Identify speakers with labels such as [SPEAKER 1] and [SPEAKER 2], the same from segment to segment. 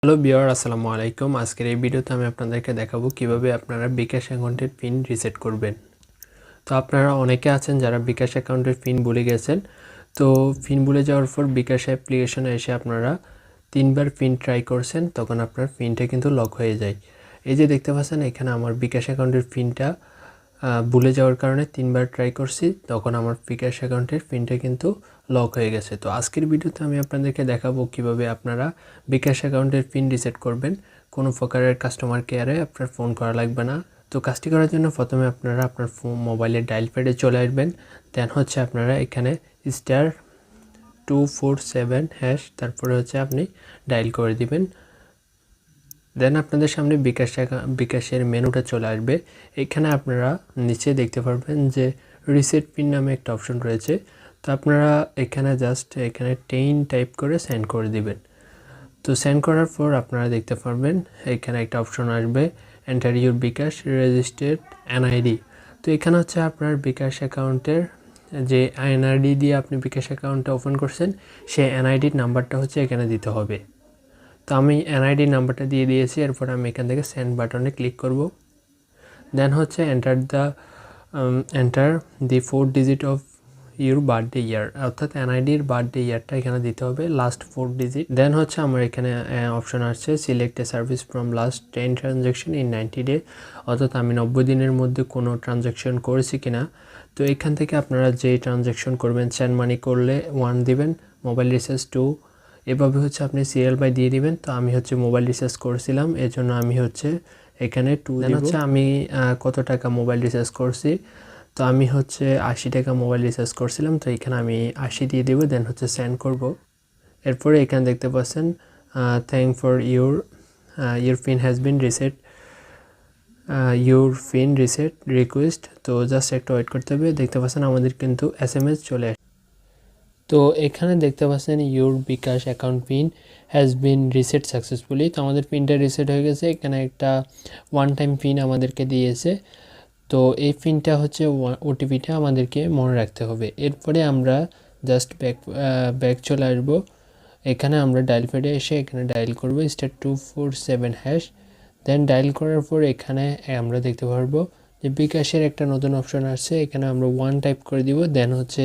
[SPEAKER 1] Hello viewer, আসসালামু আলাইকুম। আজকের এই ভিডিওতে আমি আপনাদেরকে দেখাবো কিভাবে আপনারা বিকাশ অ্যাকাউন্টের পিন রিসেট করবেন। তো আপনারা অনেকে আছেন যারা বিকাশ অ্যাকাউন্টের পিন ভুলে গেছেন। তো পিন ভুলে যাওয়ার পর বিকাশ অ্যাপ্লিকেশনে এসে আপনারা 3বার পিন ট্রাই করছেন, তখন আপনার পিনটা কিন্তু লক হয়ে যায়। এই যে দেখতে পাচ্ছেন এখানে আমার বিকাশ অ্যাকাউন্টের পিনটা ভুলে যাওয়ার কারণে 3বার ট্রাই করছি, তখন আমার বিকাশ অ্যাকাউন্টের পিনটা কিন্তু লক হয়ে গেছে। তো আজকের ভিডিওতে আমি আপনাদেরকে দেখাবো কিভাবে আপনারা বিকাশ অ্যাকাউন্টের পিন রিসেট করবেন। কোনো প্রকারের কাস্টমার কেয়ারে আপনার ফোন করা লাগবে না। তো কাজটি করার জন্য প্রথমে আপনারা আপনার মোবাইলের ডায়াল প্যাডে চলে আসবেন। দেন হচ্ছে আপনারা এখানে *247# তারপরে হচ্ছে আপনি ডায়াল করে দিবেন। দেন আপনাদের সামনে বিকাশের মেনুটা চলে আসবে। এখানে আপনারা নিচে দেখতে পারবেন যে রিসেট পিন নামে একটা অপশন রয়েছে। তো আপনারা এখানে জাস্ট এখানে 10 টাইপ করে সেন্ড করে দিবেন। তো সেন্ড করার পর আপনারা দেখতে পারবেন এখানে একটা অপশন আসবে, enter your bKash registered NID. তো এখানে হচ্ছে আপনার বিকাশ অ্যাকাউন্টের যে এনআইডি দিয়ে আপনি বিকাশ অ্যাকাউন্টটা ওপেন করছেন, সেই এনআইডির নাম্বারটা হচ্ছে এখানে দিতে হবে। তো আমি এনআইডি নাম্বারটা দিয়ে দিয়েছি। এরপর আমি এখান থেকে সেন্ড বাটনে ক্লিক করব। দেন হচ্ছে enter the 4 digit of your birthday year, অর্থাৎ এনআইডির বার্থডে ইয়ারটা এখানে দিতে হবে, লাস্ট 4 ডিজিট। দেন হচ্ছে আমার এখানে অপশন আসছে select a service from last 10 transaction in 90 day, অর্থাৎ আমি 90 দিনের মধ্যে কোনো ট্রানজ্যাকশন করেছি কিনা। তো এখান থেকে আপনারা যে ট্রানজ্যাকশন করবেন, সেন্ড মানি করলে 1 দিবেন, মোবাইল রিচার্জ 2, এভাবে হচ্ছে আপনি সিরিয়াল বাই দিয়ে দিবেন। তো আমি হচ্ছে মোবাইল রিচার্জ করেছিলাম, এর জন্য আমি হচ্ছে এখানে 2 দিব। হচ্ছে আমি কত টাকা মোবাইল রিচার্জ করছি, তো আমি হচ্ছে 80 টাকা মোবাইল রিচার্জ করছিলাম, তো এখানে আমি 80 দিয়ে দেবো। দেন হচ্ছে সেন্ড করব। এরপরে এখানে দেখতে পাচ্ছেন thank for your pin has been reset request. তো জাস্ট একটু ওয়েট করতে হবে। দেখতে পাচ্ছেন আমাদের কিন্তু SMS চলে আসে। তো এখানে দেখতে পাচ্ছেন your bKash account pin has been reset successfully. তো আমাদের পিনটা রিসেট হয়ে গেছে। এখানে একটা ওয়ান টাইম পিন আমাদেরকে দিয়েছে। তো এই পিনটা হচ্ছে ওটিপিটা আমাদেরকে মনে রাখতে হবে। এরপরে আমরা জাস্ট ব্যাক চলে আসবো। এখানে আমরা ডায়াল প্যাডে এসে এখানে ডায়াল করবো *247#। দেন ডায়াল করার পর এখানে আমরা দেখতে পারবো যে বিকাশের একটা নতুন অপশন আসছে, এখানে আমরা 1 টাইপ করে দিব। দেন হচ্ছে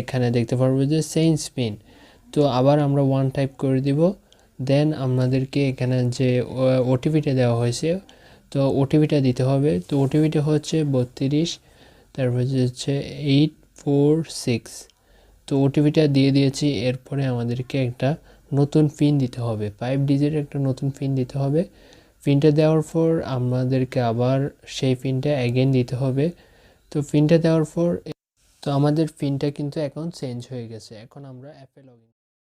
[SPEAKER 1] এখানে দেখতে পারবো যে চেঞ্জ পিন, তো আবার আমরা 1 টাইপ করে দিব। দেন আমাদেরকে এখানে যে ওটিপিটা দেওয়া হয়েছে, তো ওটিপিটা দিতে হবে। তো ওটিপিটা হচ্ছে 32, তারপর হচ্ছে 846। তো ওটিপিটা দিয়ে দিয়েছি। এরপরে আমাদেরকে একটা নতুন পিন দিতে হবে, 5 ডিজিটের একটা নতুন পিন দিতে হবে। পিনটা দেওয়ার পর আমাদেরকে আবার সেই পিনটা অ্যাগেন দিতে হবে। তো পিনটা দেওয়ার পর তো আমাদের পিনটা কিন্তু এখন চেঞ্জ হয়ে গেছে। এখন আমরা অ্যাপে লগ ইন